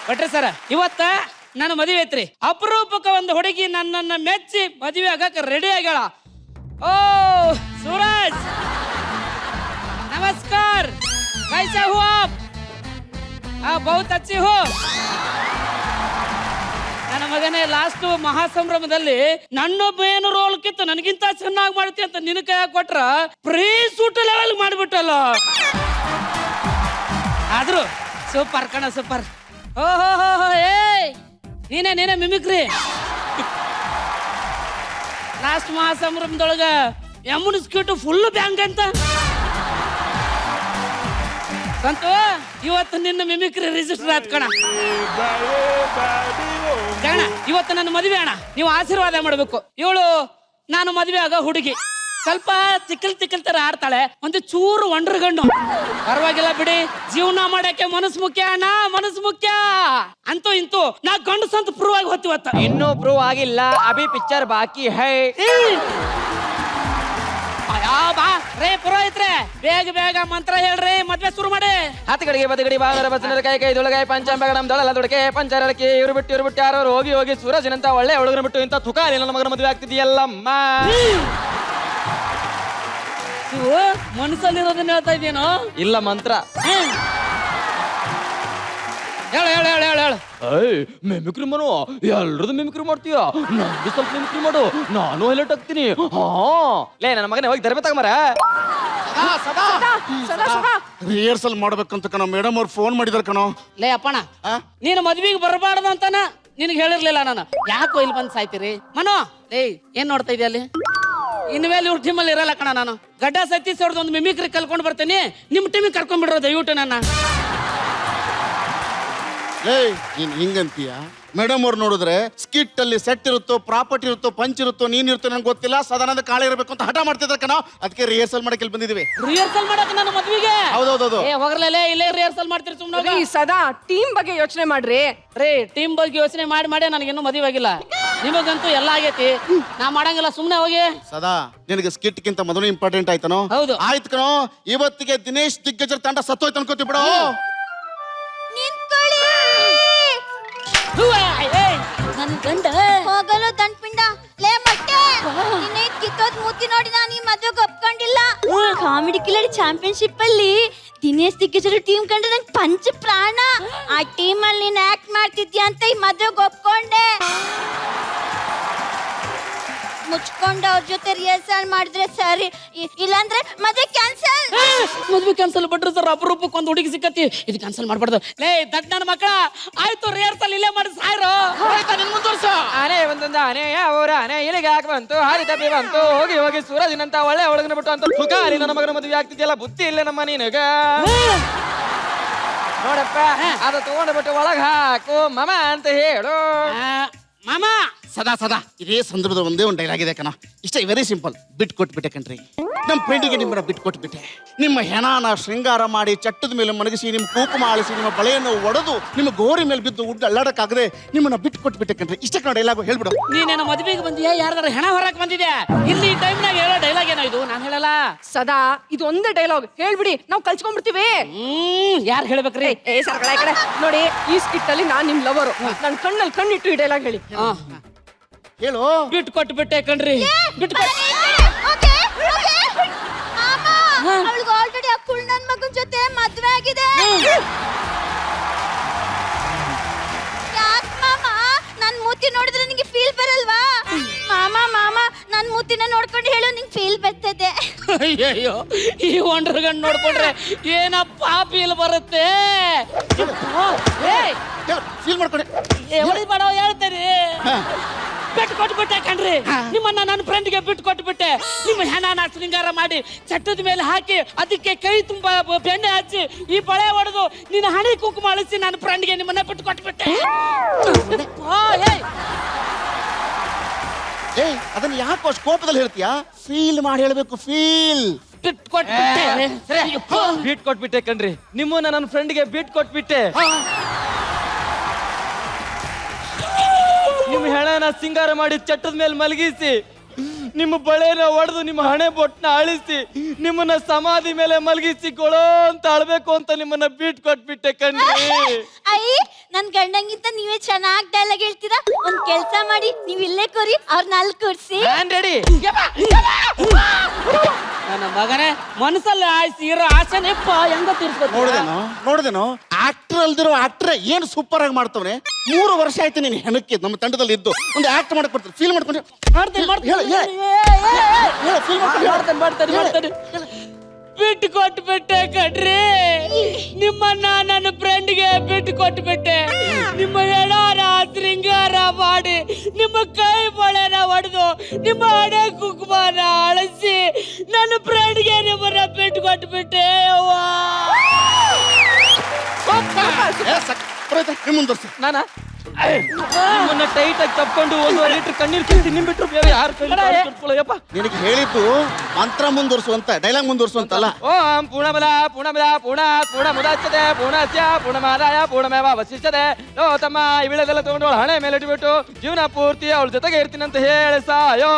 ಭಟ್ರೆ ಸರ ಇವತ್ತ ನನ್ನ ಮದುವೆ ಐತ್ರಿ. ಅಪರೂಪಕ್ಕೆ ಒಂದು ಹುಡುಗಿ ನನ್ನನ್ನ ಮೆಚ್ಚಿ ಮದುವೆ ಆಗಕ್ಕೆ ರೆಡಿ ಆಗ್ಯಾಳ. ಓ सूरज नमस्कार, कैसे हो आप? बहुत अच्छी हो. ನನ್ನ ಮಗನೇ ಲಾಸ್ಟ್ ಮಹಾಸಂಭ್ರಮದಲ್ಲಿ ನನ್ನೊಬ್ಬ ರೋಲ್ ಕಿತ್ತು ನನಗಿಂತ ಚೆನ್ನಾಗಿ ಮಾಡ್ತಿ ಅಂತ ನಿನ್ನ ಕೈ ಕೊಟ್ರ ಪ್ರೀ ಸೂಟ್ ಲೆವೆಲ್ ಮಾಡ್ಬಿಟ್ಟಲ್ಲ. ಆದ್ರೂ ಸೂಪರ್ ಕಣ ಸೂಪರ್. ಓಹೋ ಏ ನೀನೇ mimicry. Last ಮಹಾಸಂಭ್ರಮದೊಳಗ Yamun ಸ್ಕೀಟು full bank ಅಂತ ಸಂತು. ಇವತ್ತು ನಿನ್ನ ಮಿಮಿಕ್ರಿ ರಿಜಿಸ್ಟರ್ ಆತ್ ಕಣ. ಜಗಣ ಇವತ್ತು ನನ್ನ ಮದುವೆ ಅಣ್ಣ, ನೀವು ಆಶೀರ್ವಾದ ಮಾಡ್ಬೇಕು. ಇವಳು ನಾನು ಮದುವೆ ಆಗ ಹುಡುಗಿ ಸ್ವಲ್ಪ ತಿಕ್ಕಲ್ ತರ ಆಡ್ತಾಳೆ, ಒಂದು ಚೂರು ಒಂಡ್ರಗಣ್ಣು. ಪರವಾಗಿಲ್ಲ ಬಿಡಿ, ಜೀವನ ಮಾಡಕ್ಕೆ ಮನಸ್ಸು ಮುಖ್ಯ ಅಣ್ಣ, ಮನಸ್ಸು ಮುಖ್ಯ. ಅಂತೂ ಇಂತೂ ನಾ ಗಂಡಸು ಅಂತ ಪ್ರೂವ್ ಆಗಿ ಹೊತ್ತಿವತ್ತ. ಇನ್ನೂ ಪ್ರೂವ್ ಆಗಿಲ್ಲ, ಅಭಿ ಪಿಕ್ಚರ್ ಬಾಕಿ ಹೈ. ಬಾ ರೇ ಪುರೋಹಿತ್ರೆ, ಬೇಗ ಮಂತ್ರ ಹೇಳ್ರಿ, ಮದ್ವೆ ಶುರು ಮಾಡಿ. ಹತ್ತಗಡಿಗೆ ಬದಗಡಿ ಬಾಗರ ಬಸನರ ಕೈ ದೊಳಗಾಯಿ ಪಂಚಾಂಬಗಡಂ ದೊಳಲ ದೊಡಕೆ ಪಂಚರಳಕೆ ಇವ್ರು ಬಿಟ್ಟು ಯಾರು ಹೋಗಿ ಸೂರಜನಂತ ಒಳ್ಳೆ ಹುಡುಗರು ಬಿಟ್ಟು ಇಂತ ತುಕಾಲಿ ನನ್ನ ಮಗನ ಮದುವೆ ಆಗ್ತಿದೆಯಲ್ಲಮ್ಮ. ಮನಸ್ಸಲ್ಲಿರೋದನ್ನ ಹೇಳ್ತಾ ಇದೇನೋ? ಇಲ್ಲ ಮಂತ್ರ. ಹೇಳು. ಮಿಮಿಕ್ರಿ ಮನು, ಎಲ್ರದ್ದು ಮಿಮಿಕ್ರಿ ಮಾಡ್ತೀಯ, ನಂದು ಸ್ವಲ್ಪ ಮಿಮಿಕ್ರಿ ಮಾಡು, ನಾನು ಹೈಲೈಟ್ ಆಗ್ತೀನಿ. ಹಾ ಲೇ ನನ್ನ ಮಗನೇ ಹೋಗಿ ದರ್ಬೆ ತಗೊಂಬರ. ರಿಹರ್ಸಲ್ ಮಾಡ್ಬೇಕಂತ ಕಣೋ ಮೇಡಮ್ ಅವ್ರು ಫೋನ್ ಮಾಡಿದಾರ ಕಣೋ. ಲೇ ಅಪ್ಪಣ, ನೀನು ಮದ್ವಿಗೆ ಬರಬಾರ್ದು ಅಂತಾನ ನಿನಗೆ ಹೇಳಿರ್ಲಿಲ್ಲ ನಾನು. ಯಾಕೋ ಇಲ್ಲಿ ಬಂದು ಸಾಯ್ತೀರಿ ಮನೋ? ಲೇ ಏನ್ ನೋಡ್ತಾ ಇದೆಯಾ ಅಲ್ಲಿ? ಇನ್ಮೇಲೆ ಇವ್ರ ಟೀಮಲ್ಲಿ ಇರಲ್ಲ ಕಣ ನಾನು. ಗಡ್ಡ ಸತೀಶ್ ಅವ್ರದ್ದು ಒಂದು ಮಿಮಿಕ್ರಿ ಕಲ್ಕೊಂಡು ಬರ್ತೀನಿ, ನಿಮ್ಮ ಟೀಮಿಗೆ ಕರ್ಕೊಂಡ್ಬಿಡ್ರೋ ದಯವಿಟ್ಟು ನನ್ನ. ಏಯ್ ನೀನ್ ಹಿಂಗಂತೀಯ? ಮೇಡಮ್ ಅವ್ರು ನೋಡಿದ್ರೆ ಸ್ಕಿಟ್ ಅಲ್ಲಿ ಸೆಟ್ ಇರುತ್ತೋ, ಪ್ರಾಪರ್ಟಿ ಇರುತ್ತೋ, ಪಂಚ್ ಇರುತ್ತೋ, ನೀನ್ ಇರುತ್ತೋ ನಂಗೆ ಗೊತ್ತಿಲ್ಲ, ಸಾಧಾರಣ ಕಾಳೆ ಇರಬೇಕು ಅಂತ ಹಠ ಮಾಡ್ತಿದ್ರ ಕಣೋ. ಅದಕ್ಕೆ ರಿಹರ್ಸಲ್ ಮಾಡಕ್ಕೆ ಇಲ್ಲಿ ಬಂದಿದೀವಿ. ರಿಹರ್ಸಲ್ ಮಾಡಕ್ಕೆ ನನ್ನ ಮದ್ವಿಗೆ? ಹೌದೌದು. ಏ ಹೋಗ್ರಲೇ, ಇಲ್ಲೇ ರಿಹರ್ಸಲ್ ಮಾಡ್ತೀರಿ ಸುಮ್ಮನೆ. ಸದಾ ಟೀಮ್ ಬಗ್ಗೆ ಯೋಚನೆ ಮಾಡ್ರಿ. ರೇ ಟೀಮ್ ಬಗ್ಗೆ ಯೋಚನೆ ಮಾಡಿ ನನಗಿನ್ನೂ ಮದುವೆ ಆಗಿಲ್ಲ. ನಿಮಗಂತೂ ಎಲ್ಲ ಆಗೈತಿ, ನಾ ಮಾಡಂಗಿಲ್ಲ, ಸುಮ್ಮನೆ ಹೋಗಿ. ಸದಾ ನಿನಗೆ ಸ್ಕಿಟ್ ಗಿಂತ ಮೊದಲು ಇಂಪಾರ್ಟೆಂಟ್ ಆಯ್ತನೋ? ಹೌದು. ಆಯ್ತು ಕಣೋ, ಇವತ್ತಿಗೆ ದಿನೇಶ್ ದಿಗ್ಗಜರ್ ತಂಡ ಸತ್ತೋಯ್ತು ಅನ್ಕೋತಿ ಬಿಡೋ. ನನ್ ಗಂಡ ಹೋಗಲು ದಂಡ್ಪಿಂಡ ಲೇ ಮಟ್ಟೆ, ನಿನ್ನೆ ಕಿತ್ತೋದ್ ಮೂತಿ ನೋಡಿ ನಾನು ಈ ಮದ್ವೆಗೆ ಒಪ್ಕೊಂಡಿಲ್ಲ. ಕಾಮಿಡಿ ಕಿಲಾಡಿ ಚಾಂಪಿಯನ್ಶಿಪ್ ಅಲ್ಲಿ ದಿನೇಶ್ ದಿಗ್ಗಜರ ಟೀಮ್ ಕಂಡ್ರೆ ನಂಗೆ ಪಂಚ ಪ್ರಾಣ. ಆ ಟೀಮ್ ಅಲ್ಲಿ ನೀನ್ ಆಕ್ಟ್ ಮಾಡ್ತಿದ್ಯಾ ಅಂತ ಈ ಮದ್ವೆಗೆ ಒಪ್ಕೊಂಡೆ. ಮುಚ್ಕೊಂಡು ಅವ್ರ ಜೊತೆ ರಿಹರ್ಸಲ್ ಮಾಡಿದ್ರೆ ಸರಿ, ಇಲ್ಲಾಂದ್ರೆ ಮದ್ವೆ ಕ್ಯಾನ್ಸಲ್. ಮದ್ವೆ ಕ್ಯಾನ್ಸಲ್ ಬಿಟ್ರೆ ಸರ್, ಅಪರೂಪಕ್ಕೆ ಒಂದು ಹುಡುಗಿ ಸಿಕ್ಕತಿ, ಇದು ಕ್ಯಾನ್ಸಲ್ ಮಾಡ್ಬಾರ್ದು. ಲೇ ದಟ್ ನನ್ನ ಮಕ್ಕಳ, ಆಯ್ತು ರಿಹರ್ಸಲ್ ಇಲ್ಲೇ ಮಾಡಿ ಸಾಯ್ರು. ಆನೆ ಒಂದೊಂದು ಆನೆ ಅವರ ಆನೆ ಇಲ್ಲಿಗೆ ಯಾಕೆ ಬಂತು, ಹಾರಿ ತಪ್ಪಿ ಬಂತು, ಹೋಗಿ ಸೂರಜನಂತ ಒಳ್ಳೆ ಹುಡುಗನ ಬಿಟ್ಟು ಅಂತ ತುಕಾಲಿ ನನ್ನ ಮಗನ ಮದುವೆ ಆಗ್ತಿದ್ಯಲ್ಲ, ಬುದ್ಧಿ ಇಲ್ಲ ನಮ್ಮ ನಿನಗ. ನೋಡಪ್ಪ ಅದು ತಗೊಂಡು ಬಿಟ್ಟು ಒಳಗ್ ಹಾಕು ಮಮ ಅಂತ ಹೇಳು. ಮಾಮ ಸದಾ ಇದೇ ಸಂದರ್ಭದ ಒಂದೇ ಒಂದು ಡೈಲಾಗ್ ಇದೆ ಕಣ. ಇಷ್ಟ ವೆರಿ ಸಿಂಪಲ್. ಬಿಟ್ ಕೊಟ್ಬಿಟ್ಟೆ ಕಣ್ರಿ, ನಮ್ಮ ಫ್ರೆಂಡಿಗೆ ನಿಮ್ಮನ್ನ ಬಿಟ್ ಕೊಟ್ಬಿಟ್ಟೆ. ನಿಮ್ಮ ಹೆಣಾನ ಶೃಂಗಾರ ಮಾಡಿ ಚಟ್ಟದ ಮೇಲೆ ಮನಗಿಸಿ, ನಿಮ್ಮ ಕುಂಕುಮ ಆಳಿಸಿ, ನಿಮ್ಮ ಬಳೆಯನ್ನು ಒಡೆದು, ನಿಮ್ಮ ಗೋರಿ ಮೇಲೆ ಬಿದ್ದು ಉಡ್ಡ ಅಲ್ಲಾಡಕ್ಕಾಗದೆ ನಿಮ್ಮನ್ನ ಬಿಟ್ ಕೊಟ್ಬಿಟ್ಟೆ ಕಣ್ರಿ. ಇಷ್ಟ ಕಣ ಡೈಲಾಗು ಹೇಳ್ಬಿಡು. ನೀನೇನು ಮದುವೆಗೆ ಬಂದಿಯಾ, ಯಾರ್ದಾರ ಹೆಣ ಹೊರಕ್ ಬಂದಿದ್ಯಾ? ಇಲ್ಲಿ ಈ ಟೈಮ್ನಾಗ ಹೇಳೋ ಡೈಲಾಗ್ ಏನೋ ಇದು? ನಾನು ಹೇಳಲ್ಲ. ಸದಾ ಇದು ಒಂದೇ ಡೈಲಾಗ್ ಹೇಳ್ಬಿಡಿ, ನಾವು ಕಲ್ಸ್ಕೊಂಡ್ಬಿಡ್ತೀವಿ. ಯಾರು ಹೇಳ್ಬೇಕ್ರಿ? ಏ ಸರ್ಗಳ ಕಡೆ ನೋಡಿ, ಈ ಸ್ಕಿಟ್ ಅಲ್ಲಿ ನಾನ್ ನಿಮ್ ಲವರು, ನನ್ ಕಣ್ಣಲ್ಲಿ ಕಣ್ಣಿಟ್ಟು ಈ ಡೈಲಾಗ್ ಹೇಳಿ. ಹೇಳು. ಬಿಟ್ ಕೊಟ್ಬಿಟ್ಟೆ ಕಣ್ರಿ, ಬಿಟ್ ಕೊಟ್ಟು. ಅವಳಿಗೆ ಆಲ್ರೆಡಿ ಆ ಕುಳ್ ನನ್ ಮಗನ್ ಜೊತೆ ಮದ್ವೆ ಆಗಿದೆ. ಯಾಕ್ ಮಾಮ ನನ್ ಮೂತಿ ನೋಡಿದ್ರೆ ನಿಂಗೆ ಫೀಲ್ ಬರಲ್ವಾ? ಮಾಮ ನನ್ ಮೂತಿನ ನೋಡ್ಕೊಂಡು ಹೇಳು, ನಿಂಗೆ ಫೀಲ್ ಬರ್ತದೆ. ಅಯ್ಯಯ್ಯೋ, ಈ ಒಂಡ್ರಗಂಡ್ ನೋಡ್ಕೊಂಡ್ರೆ ಏನಪ್ಪ ಫೀಲ್ ಬರುತ್ತೆ? ಫೀಲ್ ಮಾಡ್ಕೊಂಡೆ ಬೇಡ ಹೇಳ್ತೇನೆ. ಬಿಟ್ಟು ಕೊಟ್ಬಿಟ್ಟೆ ಕಣ್ರಿ, ನಿಮ್ಮನ್ನ ನನ್ನ ಫ್ರೆಂಡ್ಗೆ ಬಿಟ್ಟು ಕೊಟ್ಬಿಟ್ಟೆ. ನಿಮ್ಮ ಹೆಣನ ಶೃಂಗಾರ ಮಾಡಿ ಚಟ್ಟದ ಮೇಲೆ ಹಾಕಿ, ಅದಕ್ಕೆ ಕೈ ತುಂಬಾ ಬೆಣ್ಣೆ ಹಚ್ಚಿ, ಈ ಬಳೆ ಹೊಡೆದು ನಿನ್ನ ಹಣೆ ಕುಂಕುಮ ಅಳಿಸಿ ನನ್ನ ಫ್ರೆಂಡ್ಗೆ ನಿಮ್ಮನ್ನ ಬಿಟ್ಟು ಕೊಟ್ಬಿಟ್ಟೆ. ಏಯ್ ಅದನ್ನ ಯಾಕೆ ಅಷ್ಟು ಕೋಪದಲ್ಲಿ ಹೇಳ್ತೀಯಾ? ಫೀಲ್ ಮಾಡಿ ಹೇಳ್ಬೇಕು, ಫೀಲ್. ಬಿಟ್ಟು ಕೊಟ್ಬಿಟ್ಟೆ. ಬೀಟ್ ಕೊಟ್ಬಿಟ್ಟೆ ಕಣ್ರಿ, ನಿಮ್ಮನ್ನ ನನ್ನ ಫ್ರೆಂಡ್ಗೆ ಬೀಟ್ ಕೊಟ್ಬಿಟ್ಟೆ. ನಿಮ್ಮ ಹೆಣನ ಸಿಂಗಾರ ಮಾಡಿ ಚಟ್ಟದ ಮೇಲೆ ಮಲಗಿಸಿ, ನಿಮ್ಮ ಬಳೆನ ಒಡೆದು, ನಿಮ್ಮ ಹಣೆ ಬೊಟ್ಟನ ಅಳಿಸಿ, ನಿಮ್ಮನ್ನ ಸಮಾಧಿ ಮೇಲೆ ಮಲಗಿಸಿ ಗೊಳೋ ಅಂತ ಅಳ್ಬೇಕು ಅಂತ ನಿಮ್ಮನ್ನ ಬೀಟ್ ಕೊಟ್ಬಿಟ್ಟೆ ಕಣ್ರಿ. ಅಯ್ಯ ನನ್ ಗಂಡಂಗಿಂತ ನೀವೇ ಚೆನ್ನಾಗ್ ಡೈಲಾಗ್ ಹೇಳ್ತೀರಾ. ಒಂದ್ ಕೆಲ್ಸ ಮಾಡಿ ನೀವ್ ಇಲ್ಲೇ ಕೂರಿ ಅವ್ರನ್ನ ಅಲ್ಲಿ ಕೂರ್ಸಿ. ನಾನ್ ರೆಡಿ. ನನ್ನ ಮಗನೇ ಮನಸ್ಸಲ್ಲಿ ಆಯ್ಸಿ ಇರೋ ಆಸೆನೆಪ್ಪ ಹೆಂಗ ತೀರ್ಸ್ಕೊತ ನೋಡಿದೆನೋ ಆಕ್ಟರ್ ಅಲ್ದಿರೋ ಆಕ್ಟ್ರೆ ಏನು ಸೂಪರ್ ಆಗಿ ಮಾಡ್ತವನೆ. 3 ವರ್ಷ ಆಯ್ತು ನೀನು ಹೆಣಕ್ಕೆ ನಮ್ಮ ತಂಡದಲ್ಲಿ ಇದ್ದು ಒಂದು ಆಕ್ಟ್ ಮಾಡಕ್ ಬರ್ತೀನಿ. ಫೀಲ್ ಮಾಡ್ಕೊಂಡು ಮಾಡ್ತಾನೆ ಬಿಟ್ಟು ಕೊಟ್ಬಿಟ್ಟೆ ಕಡ್ರಿ. ನಿಮ್ಮನ್ನ ನನ್ನ ಫ್ರೆಂಡ್ಗೆ ಬಿಟ್ಟು ಕೊಟ್ಬಿಟ್ಟೆ. ನಿಮ್ಮ ಎಡಾರ ಶೃಂಗಾರ ಮಾಡಿ ನಿಮ್ಮ ಕೈ ಬಳೆನ ಹೊಡೆದು ನಿಮ್ಮ ಹಣೆ ಕುಂಕುಮನ ಅಳಿಸಿ ನನ್ನ ಫ್ರೆಂಡ್ಗೆ ನಿಮ್ಮನ್ನ ಬಿಟ್ಟು ಕೊಟ್ಬಿಟ್ಟೆ. ಮುಂದುವರ್ಸಿ. ನಾನ ನಿಮ್ಮನ್ನ ಟೈಟ್ ಆಗಿ ತಪ್ಕೊಂಡು 1 ಲೀಟರ್ ಕಣ್ಣೀರ್ ಕಿಂತ ನಿಮ್ ಬಿಟ್ರು ಬೇರೆ ಯಾರು ಕಳ್ಕೊಳ್ಳಯಪ್ಪ. ನಿನಗೆ ಹೇಳಿದ್ದು ಮಂತ್ರ ಮುಂದುವರ್ಸುವಂತ ಡೈಲಾಗ್ ಮುಂದುವರ್ಸುವಂತಲ್ಲ. ಓಂ ಪೂರ್ಣಮದ ಪೂರ್ಣಮದ ಪೂರ್ಣ ಪೂರ್ಣ ಮುದಾಚ್ಯತೆ ಪೂರ್ಣಸ್ಯ ಪೂರ್ಣಮಾದಾಯ ಪೂರ್ಣಮೇವ ವಸಿಷ್ಠತೆ. ಲೋ ತಮ್ಮ ಇವಿಳೆದೆಲ್ಲ ತಗೊಂಡು ಅವಳ ಹಣೆ ಮೇಲೆ ಇಟ್ಬಿಟ್ಟು ಜೀವನ ಪೂರ್ತಿ ಅವಳ ಜೊತೆಗೆ ಇರ್ತೀನಿ ಅಂತ ಹೇಳಿ ಸಾಯೋ.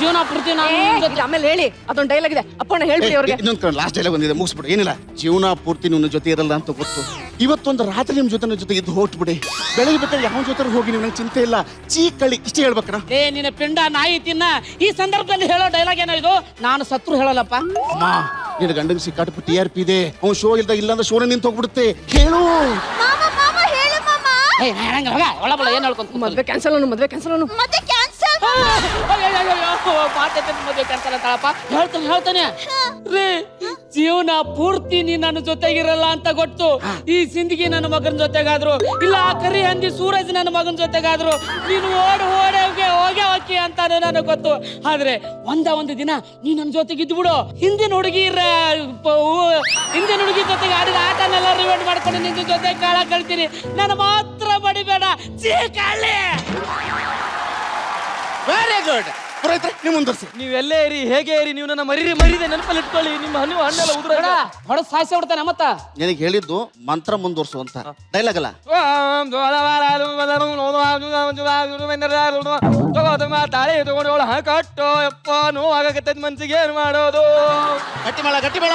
ಜೀವನ ಪೂರ್ತಿ ನಾನು ಇಲ್ಲ, ಆಮೇಲೆ ಹೇಳಿ ಅದೊಂದು ಡೈಲಾಗ್ ಇದೆ ಅಪ್ಪಣ್ಣ ಹೇಳ್ಬಿಡಿ ಅವ್ರಿಗೆ. ಇನ್ನೊಂದು ಲಾಸ್ಟ್ ಡೈಲಾಗ್ ಬಂದಿದೆ, ಮುಗಿಸ್ಬಿಡು. ಏನಿಲ್ಲ, ಜೀವನ ಪೂರ್ತಿ ನಿನ್ನ ಜೊತೆ ಇರಲ್ಲ ಅಂತ ಗೊತ್ತು. ಇವತ್ತೊಂದು ರಾತ್ರಿ ನಿಮ್ ಜೊತೆ ಇದ್ದು ಹೊಟ್ಬಿಡಿ. ಬೆಳಗ್ಗೆ ಬೇಕಾದ್ರೆ ಯಾವ ಜೊತೆ ಹೋಗಿ ನೀವು ನಂಗೆ ಚಿಂತೆ ಇಲ್ಲ. ಚೀಕಳಿ ಇಷ್ಟೇ ಹೇಳ್ಬೇಕಣ್ಣ. ಏ ನಿನ್ನ ಪಿಂಡ ನಾಯಿ ತಿನ್ನ. ಈ ಸಂದರ್ಭದಲ್ಲಿ ಹೇಳೋ ಡೈಲಾಗ್ ಏನೋ ಇದು. ನಾನು ಸತ್ರು ಹೇಳಲ್ಲಪ್ಪ. ಅಮ್ಮ, ನಿನ್ನ ಗಂಡಂಗೆ ಸಿಕ್ಕಾಟು TRP ಇದೆ. ಅವ್ನು ಶೋ ಇಲ್ಲ ಅಂದ್ರೆ ಶೋನ ನಿಂತು ಹೋಗ್ಬಿಡುತ್ತೆ. ಹೇಳು. ಮಾಮ ಮಾಮ ಹೇಳು ಮಾಮ. ಏ ಹೇಳಂಗ ಒಳಬಳ ಏನ್ ಹೇಳ್ಕೊಂತ ಮದ್ವೆ ಕ್ಯಾನ್ಸಲ್ ಅನ್ನು ಮದ್ವೆ ಕ್ಯಾನ್ಸಲ್ ಅನ್ನು ಮತ್ತೆ ಕ್ಯಾನ್ಸಲ್. ಮಾತೈತೆ ಮದುವೆ ಕ್ಯಾನ್ಸಲ್ ಅಂತಾಳಪ್ಪ. ಹೇಳ್ತಾನೆ ರೀ, ಜೀವನ ಪೂರ್ತಿ ನೀ ನನ್ನ ಜೊತೆಗಿರಲ್ಲ ಅಂತ ಗೊತ್ತು. ಈ ಸಿಂದಗಿ ನನ್ನ ಮಗನ ಜೊತೆಗಾದ್ರು ಇಲ್ಲ ಆ ಕರಿ ಹಂದಿ ಸೂರಜ್ ನನ್ನ ಮಗನ ಜೊತೆಗಾದ್ರು ನೀನು ಹೋಗಿ ಹೋಕ್ಕಿ ಅಂತಾನೆ ನನಗೆ ಗೊತ್ತು. ಆದ್ರೆ ಒಂದು ದಿನ ನೀ ನನ್ನ ಜೊತೆಗೆ ಇದ್ದು ಬಿಡು. ಹಿಂದಿನ ಹುಡುಗಿ ಜೊತೆಗೆ ಆಡಿದ ಆಟನೆಲ್ಲ ರಿವೈಂಡ್ ಮಾಡ್ಕೊಂಡು ನಿನ್ನ ಜೊತೆ ಕಾಳ ಕಳ್ತೀನಿ. ನಾನು ಮಾತ್ರ ಬಡಿಬೇಡ. Very good. ಪುರೋಹಿತ್ರೆ, ನೀವು ಮುಂದುವರ್ಸಿ. ನೀವೆಲ್ಲೇ ಇರಿ, ಹೇಗೆ ಇರಿ, ನೀವು ನನ್ನ ಮರಿದೆ ನೆನಪಲ್ಲಿ ಇಟ್ಕೊಳ್ಳಿ. ನಿಮ್ಮ ಹಣ್ಣೆಲ್ಲ ಉದುರ ಹೊಡೆದು ಸಾಯಿಸಿ ಬಿಡ್ತಾನೆ ಮತ್ತ. ನಿನಗೆ ಹೇಳಿದ್ದು ಮಂತ್ರ ಮುಂದುವರ್ಸುವಂತ ಡೈಲಾಗ್ ಅಲ್ಲ. ತಾಳಿ ತಗೊಂಡು ಅವಳ ಕಟ್ಟೋ ಯಪ್ಪ ನೋವಾಗತ್ತೆ ಮನ್ಸಿಗೆ ಏನ್ ಮಾಡೋದು. ಗಟ್ಟಿ ಮೇಳ ಗಟ್ಟಿ ಮೇಳ